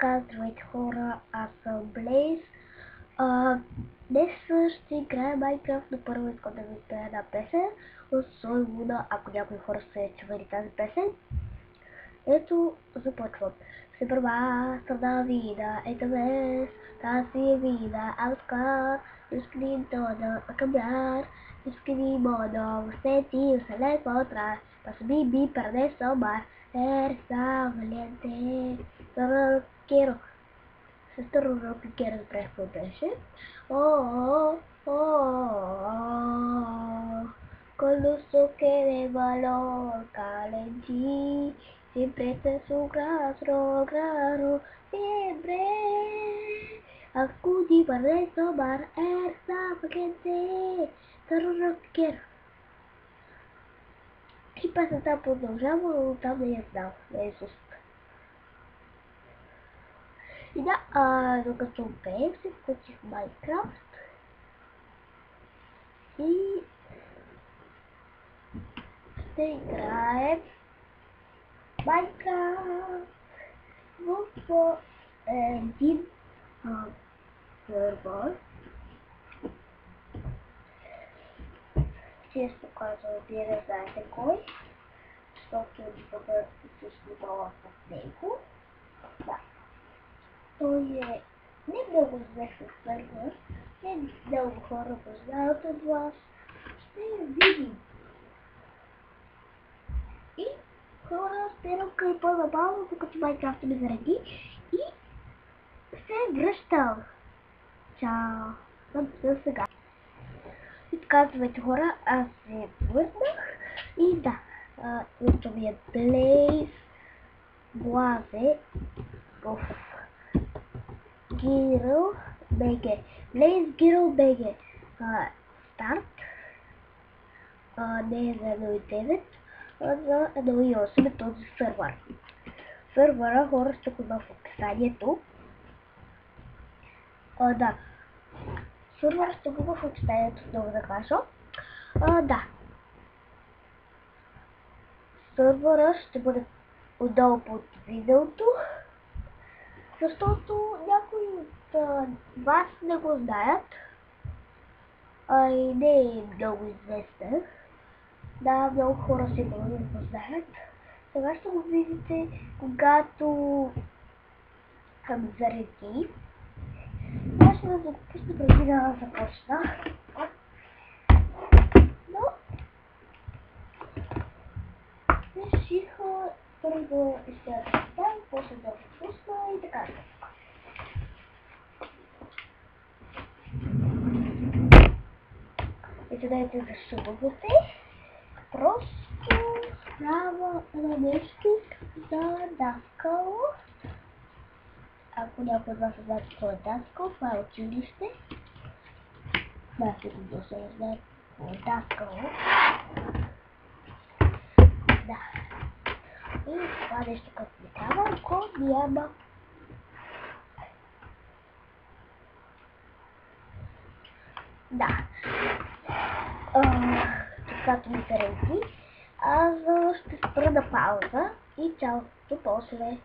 Здравейте хора, аз съм Блейз. Днес ще играя Майнкрафт, но първо искам да ви изпея една песен от Сой Луна, ако някои хора са чували тази песен. Ето, започвам. Се първа страна вина, ето днес, тази вина, Аускар, изклинтона, акамяр, изкини моно, усети, уселе контра, пасми ми перне somar, ерса валенте, quiero. Esto es lo que quiero responder. Con luz que de valor calentí, siempre te su grano, siempre. Acudi para tomar esa paquete, pero no quiero. ¿Qué pasa? Está por los ramos, también no, eso es. И да, докато пеем, се включих в Майнкрафт и ще играем Майнкрафт в един сервер. Често казвам, вие не знаете кой, защото не бъда се снимала с него. Да. Той е не много известен сервер, не много хора го знаят от вас. Ще видим. И хора, спирам към по-набавно, докато Майнкрафт ме заради и се връщам. Чао! Съм сега. И казвайте хора, аз се върнах и да, името ми е Блейз Блазе в Гирл БГ. Блейз Гирл БГ. Старт. Не е за 1.9, а за 1.8 е този сервер. Сервера хора ще го дам в описанието. Да. Сервера ще го в описанието, много да кажа. Да. Сервера ще бъде отдолу под видеото. Защото някои от вас не го знаят, и не е много известен. Да, много хора сигурно не го знаят. Сега ще го видите, когато зареди. Аз ще да го пусна преди да започна. Но реших първо да изтеля да, после да го пусна и така. И дайте да шумувате. Просто става на нещо за даскало. Ако някой от вас не знае какво е даскало, това е училище. Сигурно да се не знае какво е даскало. Да. И това нещо като ми трябва, ако няма. Да. Когато ми се реди, аз ще спра на пауза и чао, до после.